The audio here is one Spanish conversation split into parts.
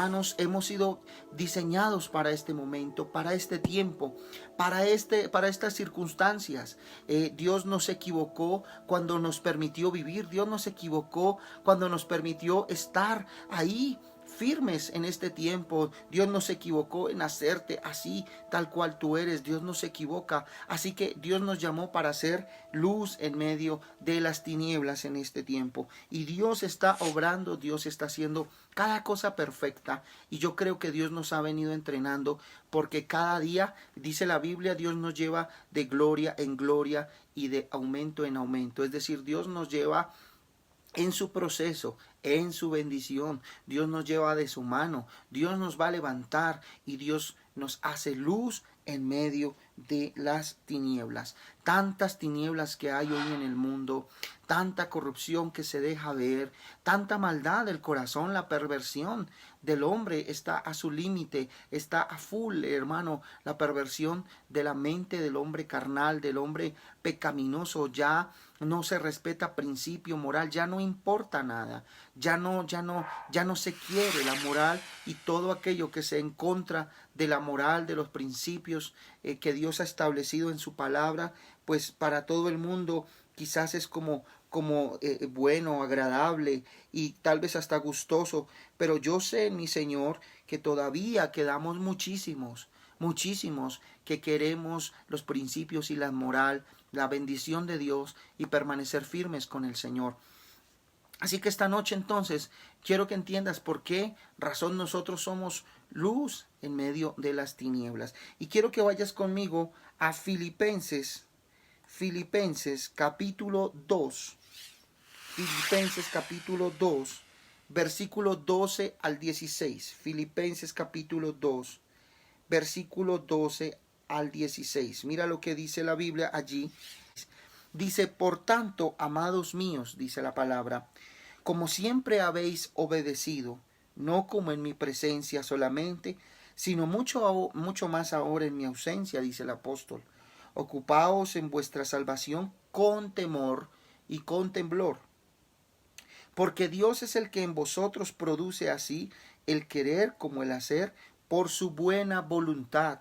hermanos, hemos sido diseñados para este momento, para este tiempo, para estas circunstancias. Dios no se equivocó cuando nos permitió vivir. Dios no se equivocó cuando nos permitió estar ahí firmes en este tiempo. Dios no se equivocó en hacerte así, tal cual tú eres. Dios no se equivoca. Así que Dios nos llamó para ser luz en medio de las tinieblas en este tiempo. Y Dios está obrando, Dios está haciendo cada cosa perfecta. Y yo creo que Dios nos ha venido entrenando, porque cada día, dice la Biblia, Dios nos lleva de gloria en gloria y de aumento en aumento. Es decir, Dios nos lleva en su proceso, en su bendición. Dios nos lleva de su mano. Dios nos va a levantar y Dios nos hace luz en medio de las tinieblas. Tantas tinieblas que hay hoy en el mundo, tanta corrupción que se deja ver, tanta maldad del corazón, la perversión del hombre está a su límite, está a full, hermano. La perversión de la mente del hombre carnal, del hombre pecaminoso, ya no se respeta principio moral, ya no importa nada, ya no se quiere la moral, y todo aquello que se en contra de la moral, de los principios que Dios ha establecido en su palabra, pues para todo el mundo quizás es como bueno, agradable y tal vez hasta gustoso, pero yo sé, mi Señor, que todavía quedamos muchísimos que queremos los principios y la moral, la bendición de Dios y permanecer firmes con el Señor. Así que esta noche entonces quiero que entiendas por qué razón nosotros somos luz en medio de las tinieblas. Y quiero que vayas conmigo a Filipenses capítulo 2. Filipenses capítulo 2, versículo 12 al 16. Filipenses capítulo 2, versículo 12 al 16. Mira lo que dice la Biblia allí. Dice: por tanto, amados míos, dice la palabra, como siempre habéis obedecido, no como en mi presencia solamente, sino mucho más ahora en mi ausencia, dice el apóstol. Ocupaos en vuestra salvación con temor y con temblor, porque Dios es el que en vosotros produce así el querer como el hacer por su buena voluntad.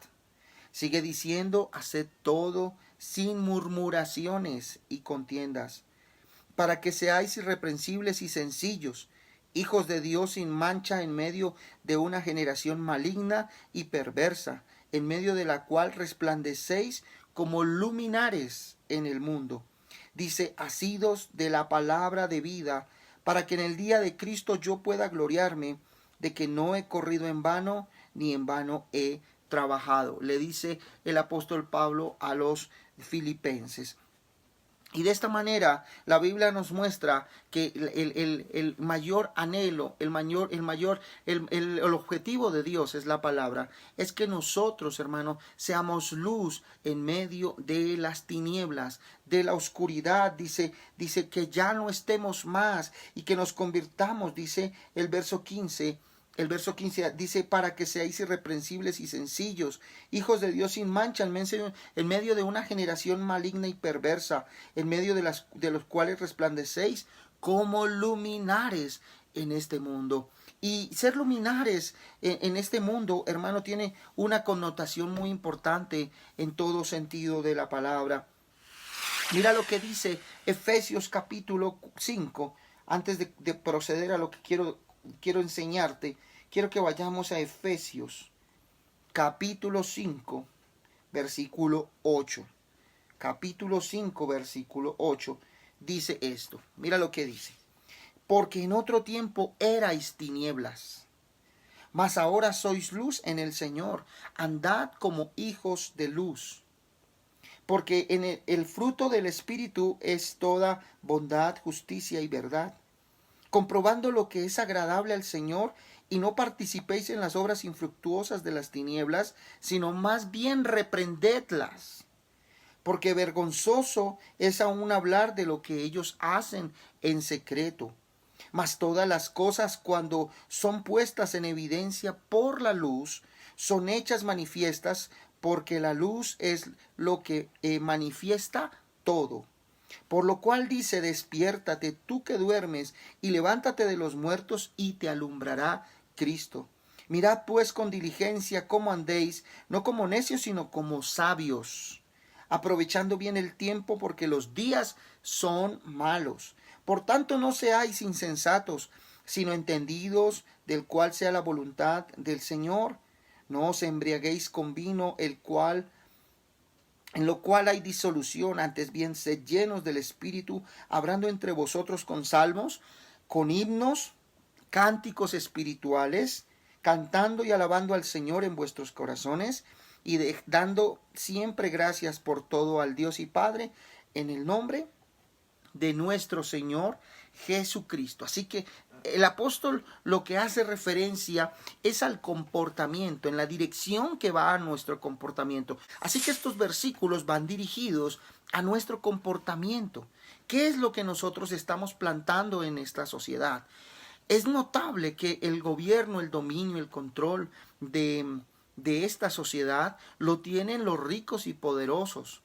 Sigue diciendo: haced todo sin murmuraciones y contiendas, para que seáis irreprensibles y sencillos, hijos de Dios sin mancha en medio de una generación maligna y perversa, en medio de la cual resplandecéis como luminares en el mundo. Dice: asidos de la palabra de vida, para que en el día de Cristo yo pueda gloriarme de que no he corrido en vano, ni en vano he trabajado. Le dice el apóstol Pablo a los filipenses. Y de esta manera la Biblia nos muestra que el mayor anhelo, el objetivo de Dios es la palabra. Es que nosotros, hermano, seamos luz en medio de las tinieblas, de la oscuridad. Dice que ya no estemos más y que nos convirtamos, dice el verso 15. El verso 15 dice: para que seáis irreprensibles y sencillos, hijos de Dios sin mancha, en medio de una generación maligna y perversa, en medio de los cuales resplandecéis como luminares en este mundo. Y ser luminares en este mundo, hermano, tiene una connotación muy importante en todo sentido de la palabra. Mira lo que dice Efesios capítulo 5. Antes de proceder a lo que quiero enseñarte, quiero que vayamos a Efesios capítulo 5, versículo 8. Capítulo 5, versículo 8, dice esto. Mira lo que dice: porque en otro tiempo erais tinieblas, mas ahora sois luz en el Señor. Andad como hijos de luz. Porque en el fruto del Espíritu es toda bondad, justicia y verdad, comprobando lo que es agradable al Señor, y no participéis en las obras infructuosas de las tinieblas, sino más bien reprendedlas. Porque vergonzoso es aún hablar de lo que ellos hacen en secreto. Mas todas las cosas, cuando son puestas en evidencia por la luz, son hechas manifiestas, porque la luz es lo que manifiesta todo. Por lo cual dice: despiértate tú que duermes, y levántate de los muertos, y te alumbrará Cristo. Mirad pues con diligencia cómo andéis, no como necios, sino como sabios, aprovechando bien el tiempo, porque los días son malos. Por tanto, no seáis insensatos, sino entendidos del cual sea la voluntad del Señor. No os embriaguéis con vino, en lo cual hay disolución, antes bien sed llenos del Espíritu, hablando entre vosotros con salmos, con himnos, cánticos espirituales, cantando y alabando al Señor en vuestros corazones, y dando siempre gracias por todo al Dios y Padre, en el nombre de nuestro Señor Jesucristo. Así que el apóstol lo que hace referencia es al comportamiento, en la dirección que va a nuestro comportamiento. Así que estos versículos van dirigidos a nuestro comportamiento. ¿Qué es lo que nosotros estamos plantando en esta sociedad? Es notable que el gobierno, el dominio, el control de esta sociedad lo tienen los ricos y poderosos,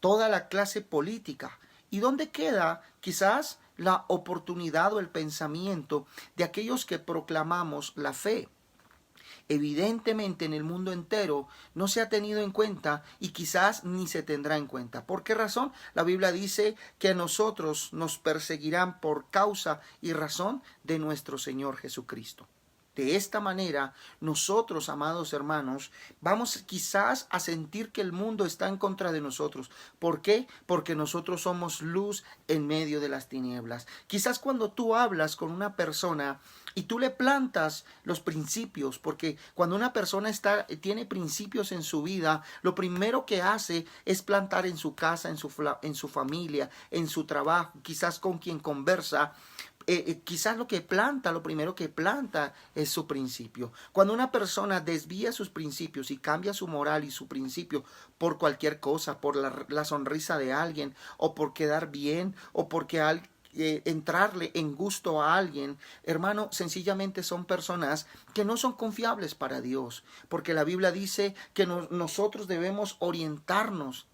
toda la clase política. ¿Y dónde queda quizás la oportunidad o el pensamiento de aquellos que proclamamos la fe? Evidentemente en el mundo entero no se ha tenido en cuenta y quizás ni se tendrá en cuenta. ¿Por qué razón? La Biblia dice que a nosotros nos perseguirán por causa y razón de nuestro Señor Jesucristo. De esta manera, nosotros, amados hermanos, vamos quizás a sentir que el mundo está en contra de nosotros. ¿Por qué? Porque nosotros somos luz en medio de las tinieblas. Quizás cuando tú hablas con una persona y tú le plantas los principios, porque cuando una persona tiene principios en su vida, lo primero que hace es plantar en su casa, en su familia, en su trabajo, quizás con quien conversa. Quizás lo primero que planta es su principio. Cuando una persona desvía sus principios y cambia su moral y su principio por cualquier cosa, por la sonrisa de alguien, o por quedar bien, o porque entrarle en gusto a alguien, hermano, sencillamente son personas que no son confiables para Dios, porque la Biblia dice que nosotros debemos orientarnos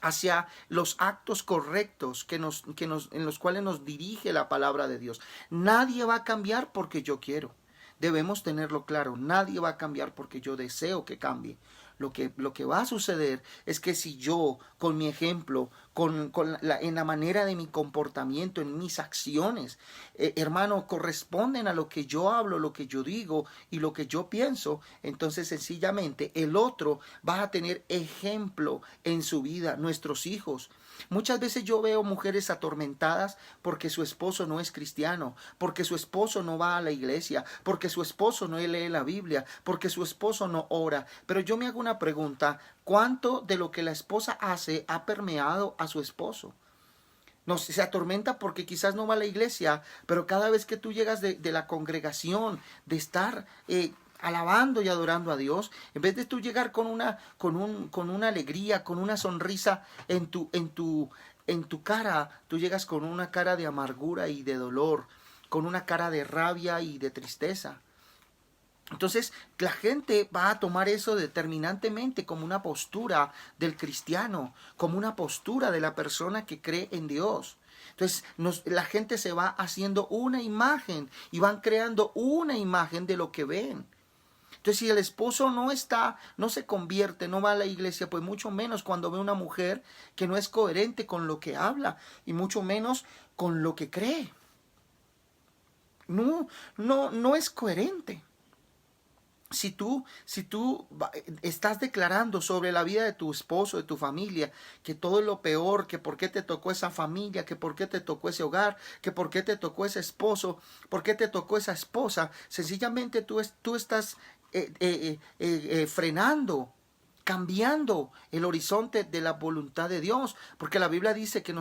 hacia los actos correctos en los cuales nos dirige la palabra de Dios. Nadie va a cambiar porque yo quiero. Debemos tenerlo claro. Nadie va a cambiar porque yo deseo que cambie. Lo que va a suceder es que si yo, con mi ejemplo, en la manera de mi comportamiento, en mis acciones, hermano, corresponden a lo que yo hablo, lo que yo digo y lo que yo pienso, entonces sencillamente el otro va a tener ejemplo en su vida, nuestros hijos. Muchas veces yo veo mujeres atormentadas porque su esposo no es cristiano, porque su esposo no va a la iglesia, porque su esposo no lee la Biblia, porque su esposo no ora. Pero yo me hago una pregunta: ¿cuánto de lo que la esposa hace ha permeado a su esposo? No, se atormenta porque quizás no va a la iglesia, pero cada vez que tú llegas de la congregación, de estar alabando y adorando a Dios, en vez de tú llegar con una alegría, con una sonrisa en tu cara, tú llegas con una cara de amargura y de dolor, con una cara de rabia y de tristeza. Entonces la gente va a tomar eso determinantemente como una postura del cristiano, como una postura de la persona que cree en Dios. Entonces la gente se va haciendo una imagen y van creando una imagen de lo que ven. Entonces, si el esposo no se convierte, no va a la iglesia, pues mucho menos cuando ve una mujer que no es coherente con lo que habla y mucho menos con lo que cree. No es coherente. Si tú estás declarando sobre la vida de tu esposo, de tu familia, que todo es lo peor, que por qué te tocó esa familia, que por qué te tocó ese hogar, que por qué te tocó ese esposo, por qué te tocó esa esposa, sencillamente tú estás frenando, cambiando el horizonte de la voluntad de Dios, porque la Biblia dice que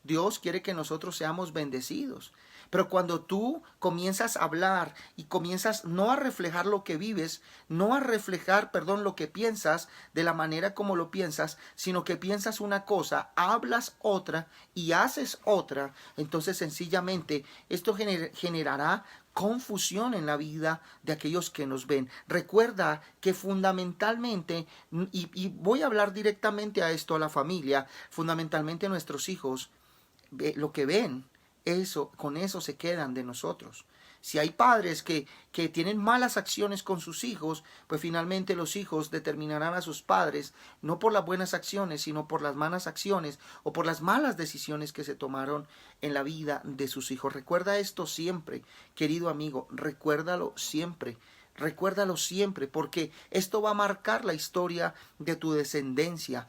Dios quiere que nosotros seamos bendecidos. Pero cuando tú comienzas a hablar y comienzas no a reflejar lo que vives, no a reflejar, lo que piensas de la manera como lo piensas, sino que piensas una cosa, hablas otra y haces otra, entonces sencillamente esto generará confusión en la vida de aquellos que nos ven. Recuerda que fundamentalmente, y voy a hablar directamente a esto, a la familia, fundamentalmente nuestros hijos, lo que ven, con eso se quedan de nosotros. Si hay padres que tienen malas acciones con sus hijos, pues finalmente los hijos determinarán a sus padres no por las buenas acciones, sino por las malas acciones o por las malas decisiones que se tomaron en la vida de sus hijos. Recuerda esto siempre, querido amigo, recuérdalo siempre. Recuérdalo siempre, porque esto va a marcar la historia de tu descendencia.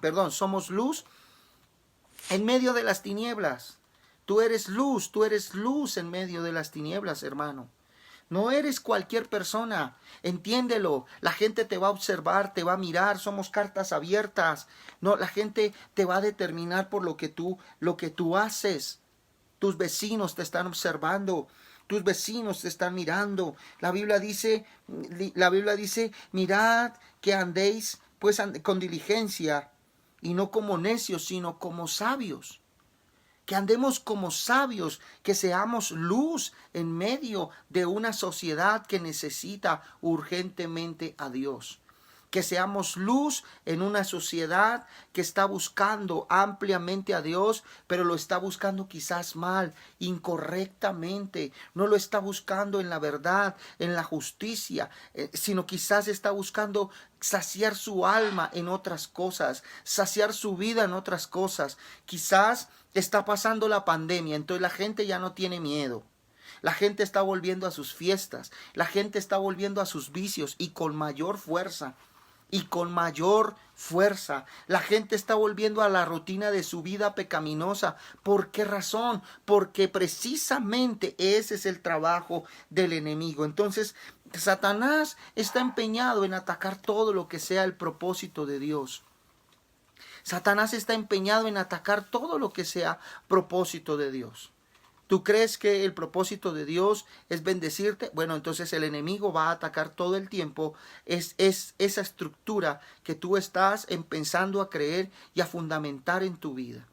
Perdón, somos luz en medio de las tinieblas. Tú eres luz en medio de las tinieblas, hermano. No eres cualquier persona, entiéndelo. La gente te va a observar, te va a mirar, somos cartas abiertas. No, la gente te va a determinar por lo que tú haces. Tus vecinos te están observando. Tus vecinos te están mirando. La Biblia dice, mirad que andéis pues con diligencia y no como necios, sino como sabios. Que andemos como sabios, que seamos luz en medio de una sociedad que necesita urgentemente a Dios. Que seamos luz en una sociedad que está buscando ampliamente a Dios, pero lo está buscando quizás mal, incorrectamente. No lo está buscando en la verdad, en la justicia, sino quizás está buscando saciar su alma en otras cosas, saciar su vida en otras cosas. Quizás está pasando la pandemia, entonces la gente ya no tiene miedo. La gente está volviendo a sus fiestas, la gente está volviendo a sus vicios y con mayor fuerza. La gente está volviendo a la rutina de su vida pecaminosa. ¿Por qué razón? Porque precisamente ese es el trabajo del enemigo. Entonces, Satanás está empeñado en atacar todo lo que sea el propósito de Dios. Satanás está empeñado en atacar todo lo que sea propósito de Dios. ¿Tú crees que el propósito de Dios es bendecirte? Bueno, entonces el enemigo va a atacar todo el tiempo. Es esa estructura que tú estás empezando a creer y a fundamentar en tu vida.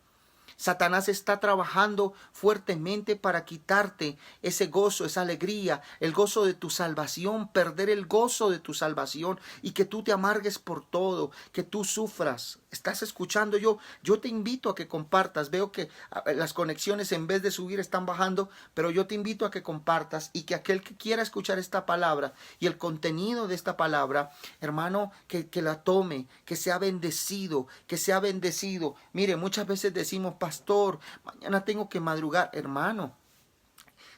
Satanás está trabajando fuertemente para quitarte ese gozo, esa alegría, el gozo de tu salvación, perder el gozo de tu salvación y que tú te amargues por todo, que tú sufras. ¿Estás escuchando? Yo te invito a que compartas. Veo que las conexiones en vez de subir están bajando, pero yo te invito a que compartas y que aquel que quiera escuchar esta palabra y el contenido de esta palabra, hermano, que la tome, que sea bendecido, que sea bendecido. Mire, muchas veces decimos, pastor, mañana tengo que madrugar. Hermano,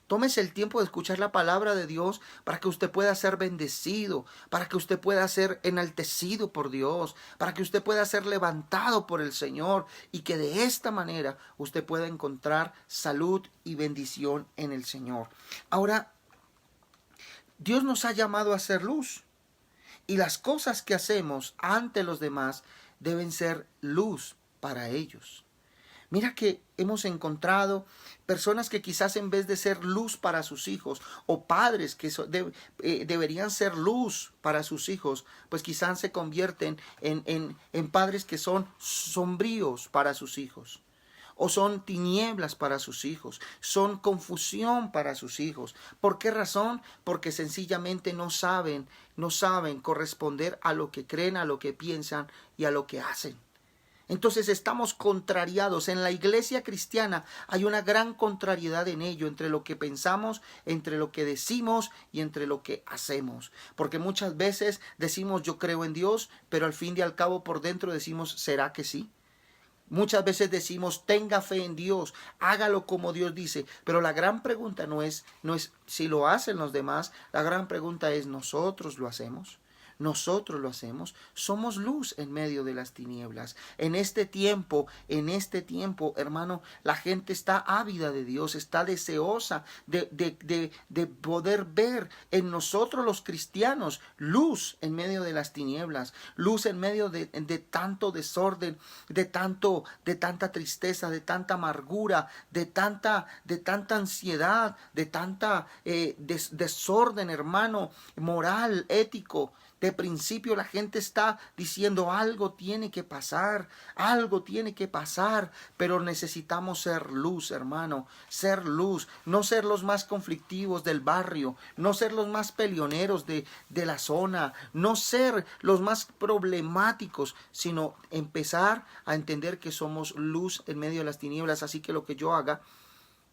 tómese el tiempo de escuchar la palabra de Dios para que usted pueda ser bendecido, para que usted pueda ser enaltecido por Dios, para que usted pueda ser levantado por el Señor y que de esta manera usted pueda encontrar salud y bendición en el Señor. Ahora, Dios nos ha llamado a ser luz y las cosas que hacemos ante los demás deben ser luz para ellos. Mira que hemos encontrado personas que quizás en vez de ser luz para sus hijos o padres que deberían ser luz para sus hijos, pues quizás se convierten en padres que son sombríos para sus hijos. O son tinieblas para sus hijos, son confusión para sus hijos. ¿Por qué razón? Porque sencillamente no saben corresponder a lo que creen, a lo que piensan y a lo que hacen. Entonces estamos contrariados. En la iglesia cristiana hay una gran contrariedad en ello, entre lo que pensamos, entre lo que decimos y entre lo que hacemos. Porque muchas veces decimos yo creo en Dios, pero al fin y al cabo por dentro decimos ¿será que sí? Muchas veces decimos tenga fe en Dios, hágalo como Dios dice, pero la gran pregunta no es si lo hacen los demás, la gran pregunta es ¿nosotros lo hacemos? Nosotros lo hacemos, somos luz en medio de las tinieblas. En este tiempo, hermano, la gente está ávida de Dios, está deseosa de poder ver en nosotros los cristianos luz en medio de las tinieblas, luz en medio de tanto desorden, de tanta tristeza, de tanta amargura, de tanta ansiedad, de tanta desorden, hermano, moral, ético. De principio la gente está diciendo algo tiene que pasar, pero necesitamos ser luz, hermano, ser luz, no ser los más conflictivos del barrio, no ser los más peleoneros de la zona, no ser los más problemáticos, sino empezar a entender que somos luz en medio de las tinieblas. Así que lo que yo haga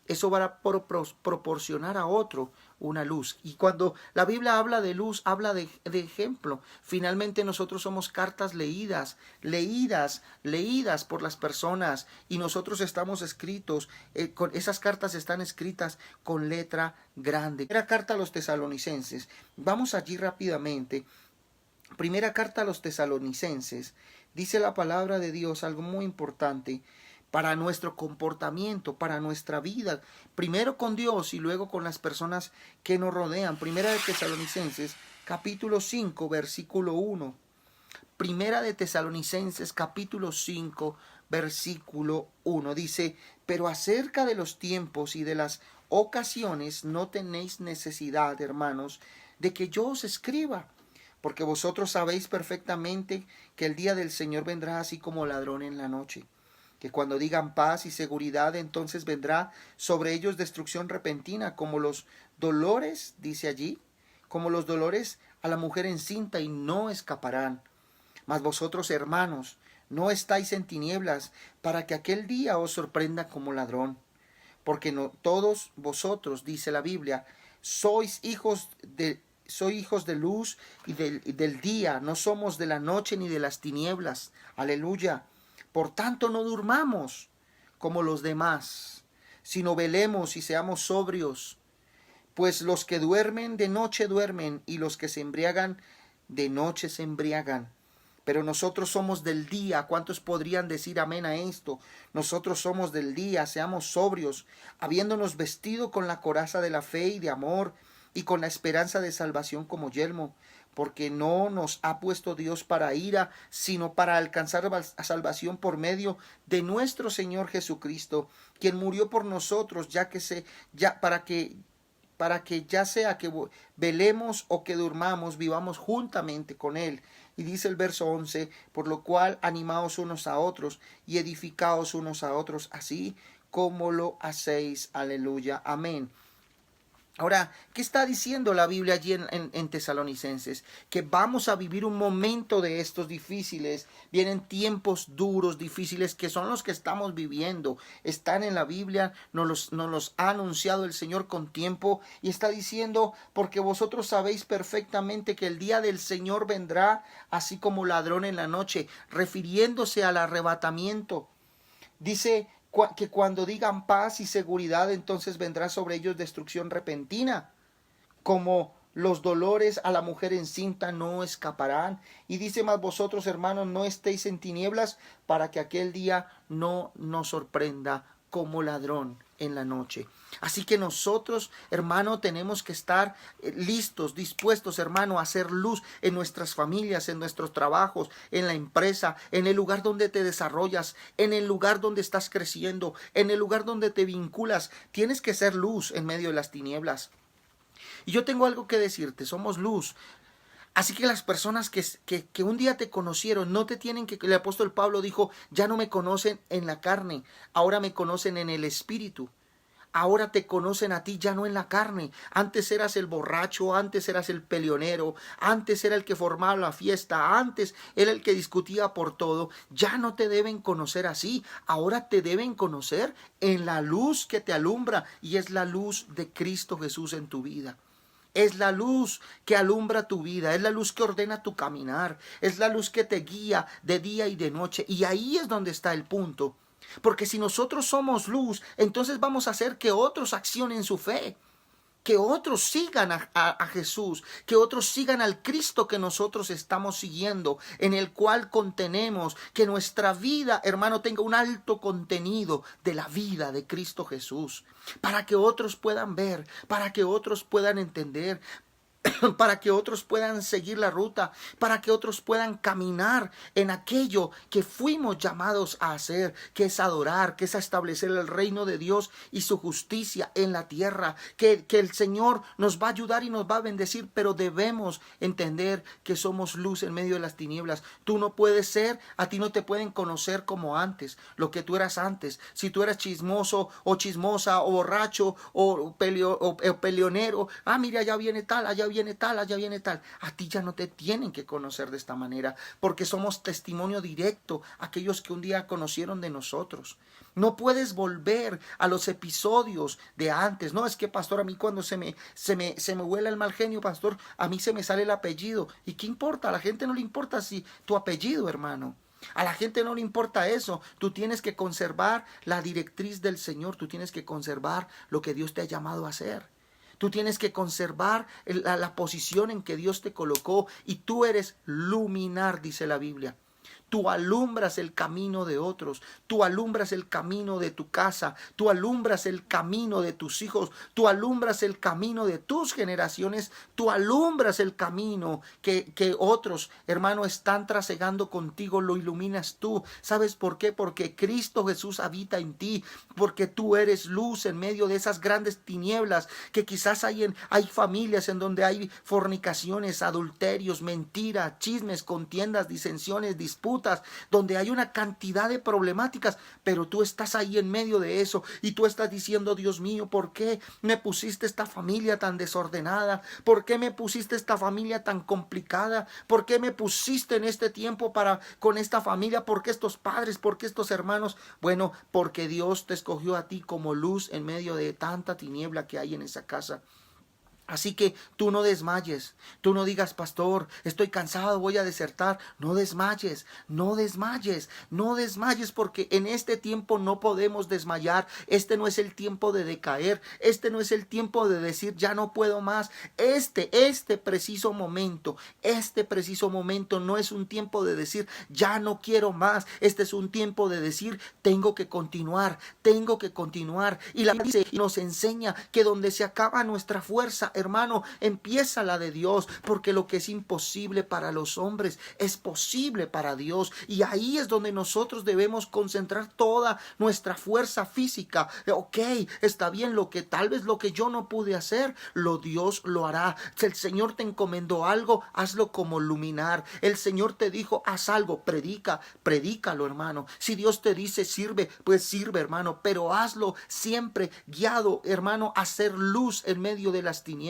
eso va a proporcionar a otro una luz. Y cuando la Biblia habla de luz, habla de ejemplo. Finalmente nosotros somos cartas leídas por las personas, y nosotros estamos escritos, esas cartas están escritas con letra grande. Primera carta a los tesalonicenses. Vamos allí rápidamente. Primera carta a los tesalonicenses. Dice la palabra de Dios algo muy importante para nuestro comportamiento, para nuestra vida, primero con Dios y luego con las personas que nos rodean. Primera de Tesalonicenses, capítulo 5, versículo 1. Primera de Tesalonicenses, capítulo 5, versículo 1. Dice: pero acerca de los tiempos y de las ocasiones no tenéis necesidad, hermanos, de que yo os escriba, porque vosotros sabéis perfectamente que el día del Señor vendrá así como ladrón en la noche. Que cuando digan paz y seguridad, entonces vendrá sobre ellos destrucción repentina, como los dolores, dice allí, como los dolores a la mujer encinta, y no escaparán. Mas vosotros, hermanos, no estáis en tinieblas, para que aquel día os sorprenda como ladrón. Porque no todos vosotros, dice la Biblia, sois hijos de luz y del día, no somos de la noche ni de las tinieblas. Aleluya. Por tanto, no durmamos como los demás, sino velemos y seamos sobrios. Pues los que duermen de noche duermen, y los que se embriagan de noche se embriagan. Pero nosotros somos del día. ¿Cuántos podrían decir amén a esto? Nosotros somos del día, seamos sobrios, habiéndonos vestido con la coraza de la fe y de amor, y con la esperanza de salvación como yelmo. Porque no nos ha puesto Dios para ira, sino para alcanzar salvación por medio de nuestro Señor Jesucristo, quien murió por nosotros, para que ya sea que velemos o que durmamos, vivamos juntamente con Él. Y dice el verso 11, por lo cual animaos unos a otros y edificaos unos a otros, así como lo hacéis. Aleluya, amén. Ahora, ¿qué está diciendo la Biblia allí en Tesalonicenses? Que vamos a vivir un momento de estos difíciles. Vienen tiempos duros, difíciles, que son los que estamos viviendo. Están en la Biblia, nos los ha anunciado el Señor con tiempo. Y está diciendo, porque vosotros sabéis perfectamente que el día del Señor vendrá así como ladrón en la noche, refiriéndose al arrebatamiento. Dice que cuando digan paz y seguridad, entonces vendrá sobre ellos destrucción repentina, como los dolores a la mujer encinta no escaparán. Y dice: mas vosotros, hermanos, no estéis en tinieblas, para que aquel día no nos sorprenda como ladrón en la noche. Así que nosotros, hermano, tenemos que estar listos, dispuestos, hermano, a hacer luz en nuestras familias, en nuestros trabajos, en la empresa, en el lugar donde te desarrollas, en el lugar donde estás creciendo, en el lugar donde te vinculas. Tienes que ser luz en medio de las tinieblas. Y yo tengo algo que decirte: somos luz. Así que las personas que un día te conocieron no te tienen que... El apóstol Pablo dijo: ya no me conocen en la carne, ahora me conocen en el espíritu. Ahora te conocen a ti, ya no en la carne. Antes eras el borracho, antes eras el peleonero, antes era el que formaba la fiesta, antes era el que discutía por todo. Ya no te deben conocer así, ahora te deben conocer en la luz que te alumbra, y es la luz de Cristo Jesús en tu vida. Es la luz que alumbra tu vida, es la luz que ordena tu caminar, es la luz que te guía de día y de noche. Y ahí es donde está el punto. Porque si nosotros somos luz, entonces vamos a hacer que otros accionen su fe, que otros sigan a Jesús, que otros sigan al Cristo que nosotros estamos siguiendo, en el cual contenemos que nuestra vida, hermano, tenga un alto contenido de la vida de Cristo Jesús, para que otros puedan ver, para que otros puedan entender, para que otros puedan seguir la ruta, para que otros puedan caminar en aquello que fuimos llamados a hacer, que es adorar, que es establecer el reino de Dios y su justicia en la tierra, que el Señor nos va a ayudar y nos va a bendecir, pero debemos entender que somos luz en medio de las tinieblas. Tú no puedes ser, a ti no te pueden conocer como antes, lo que tú eras antes. Si tú eras chismoso o chismosa o borracho o peleonero, mira, allá viene tal, allá viene viene tal, allá viene tal. A ti ya no te tienen que conocer de esta manera, porque somos testimonio directo a aquellos que un día conocieron de nosotros. No puedes volver a los episodios de antes. No, es que pastor, a mí cuando se me vuela el mal genio, pastor, a mí se me sale el apellido. ¿Y qué importa? A la gente no le importa si tu apellido, hermano. A la gente no le importa eso. Tú tienes que conservar la directriz del Señor. Tú tienes que conservar lo que Dios te ha llamado a hacer. Tú tienes que conservar la posición en que Dios te colocó. Y tú eres luminar, dice la Biblia. Tú alumbras el camino de otros, tú alumbras el camino de tu casa, tú alumbras el camino de tus hijos, tú alumbras el camino de tus generaciones, tú alumbras el camino que otros, hermano, están trasegando contigo, lo iluminas tú. ¿Sabes por qué? Porque Cristo Jesús habita en ti, porque tú eres luz en medio de esas grandes tinieblas que quizás hay familias en donde hay fornicaciones, adulterios, mentiras, chismes, contiendas, disensiones, disputas, donde hay una cantidad de problemáticas, pero tú estás ahí en medio de eso y tú estás diciendo: Dios mío, ¿por qué me pusiste esta familia tan desordenada? ¿Por qué me pusiste esta familia tan complicada? ¿Por qué me pusiste en este tiempo con esta familia? ¿Por qué estos padres? ¿Por qué estos hermanos? Bueno, porque Dios te escogió a ti como luz en medio de tanta tiniebla que hay en esa casa. Así que tú no desmayes, tú no digas: pastor, estoy cansado, voy a desertar. No desmayes, no desmayes, no desmayes, porque en este tiempo no podemos desmayar. Este no es el tiempo de decaer, este no es el tiempo de decir ya no puedo más. Este preciso momento no es un tiempo de decir ya no quiero más. Este es un tiempo de decir tengo que continuar. Y la Biblia nos enseña que donde se acaba nuestra fuerza, hermano, empieza la de Dios, porque lo que es imposible para los hombres es posible para Dios. Y ahí es donde nosotros debemos concentrar toda nuestra fuerza física. Ok, está bien, tal vez lo que yo no pude hacer, Dios lo hará. Si el Señor te encomendó algo, hazlo como luminar. El Señor te dijo: haz algo, predícalo, hermano. Si Dios te dice sirve, pues sirve, hermano, pero hazlo siempre guiado, hermano, a ser luz en medio de las tinieblas.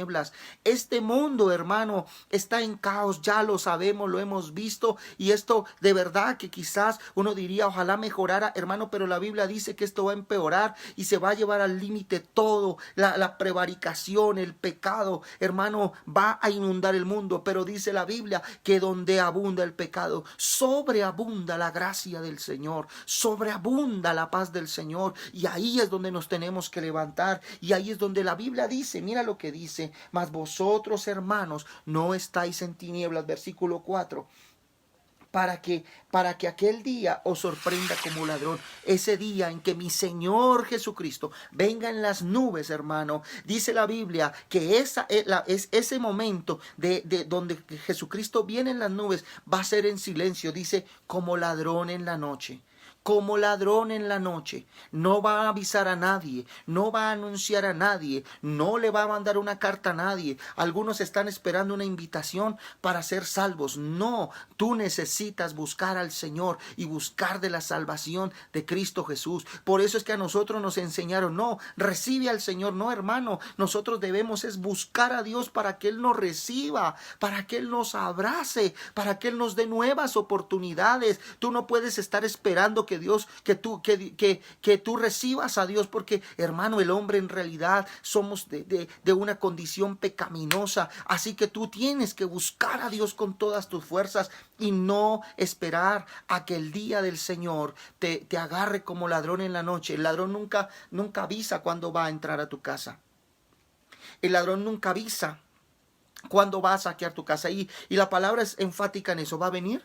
Este mundo, hermano, está en caos, ya lo sabemos, lo hemos visto, y esto de verdad que quizás uno diría ojalá mejorara, hermano, pero la Biblia dice que esto va a empeorar y se va a llevar al límite todo. La prevaricación, el pecado, hermano, va a inundar el mundo, pero dice la Biblia que donde abunda el pecado, sobreabunda la gracia del Señor, sobreabunda la paz del Señor. Y ahí es donde nos tenemos que levantar, y ahí es donde la Biblia dice, mira lo que dice: mas vosotros, hermanos, no estáis en tinieblas, versículo 4, para que aquel día os sorprenda como ladrón. Ese día en que mi Señor Jesucristo venga en las nubes, hermano. Dice la Biblia que es ese momento de donde Jesucristo viene en las nubes, va a ser en silencio. Dice: como ladrón en la noche. Como ladrón en la noche. No va a avisar a nadie, no va a anunciar a nadie, no le va a mandar una carta a nadie. Algunos están esperando una invitación para ser salvos. No, tú necesitas buscar al Señor y buscar de la salvación de Cristo Jesús. Por eso es que a nosotros nos enseñaron: no, recibe al Señor. No, hermano, nosotros debemos es buscar a Dios para que Él nos reciba, para que Él nos abrace, para que Él nos dé nuevas oportunidades. Tú no puedes estar esperando que tú recibas a Dios, porque, hermano, el hombre en realidad somos de una condición pecaminosa. Así que tú tienes que buscar a Dios con todas tus fuerzas y no esperar a que el día del Señor te agarre como ladrón en la noche. El ladrón nunca avisa cuando va a entrar a tu casa. El ladrón nunca avisa cuando va a saquear tu casa. Y la palabra es enfática en eso. ¿Va a venir?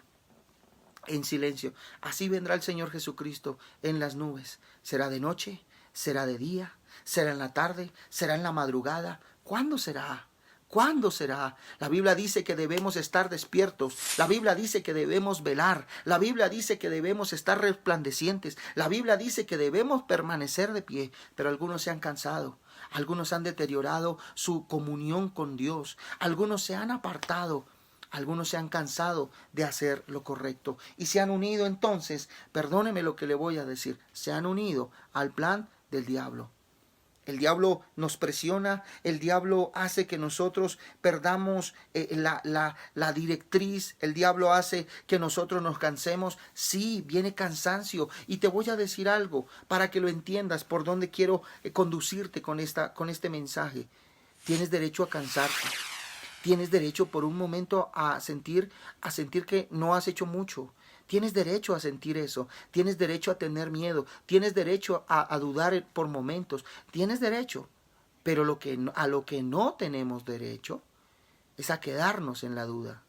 En silencio. Así vendrá el Señor Jesucristo en las nubes. Será de noche, será de día, será en la tarde, será en la madrugada. ¿Cuándo será? ¿Cuándo será? La Biblia dice que debemos estar despiertos. La Biblia dice que debemos velar. La Biblia dice que debemos estar resplandecientes. La Biblia dice que debemos permanecer de pie. Pero algunos se han cansado. Algunos han deteriorado su comunión con Dios. Algunos se han apartado. Algunos se han cansado de hacer lo correcto y se han unido entonces, perdóneme lo que le voy a decir, se han unido al plan del diablo. El diablo nos presiona, el diablo hace que nosotros perdamos la directriz, el diablo hace que nosotros nos cansemos. Sí, viene cansancio. Y te voy a decir algo para que lo entiendas por dónde quiero conducirte con este mensaje. Tienes derecho a cansarte. Tienes derecho por un momento a sentir que no has hecho mucho. Tienes derecho a sentir eso. Tienes derecho a tener miedo. Tienes derecho a dudar por momentos. Tienes derecho. Pero a lo que no tenemos derecho es a quedarnos en la duda.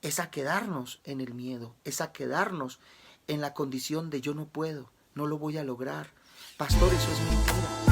Es a quedarnos en el miedo. Es a quedarnos en la condición de yo no puedo. No lo voy a lograr. Pastor, eso es mentira.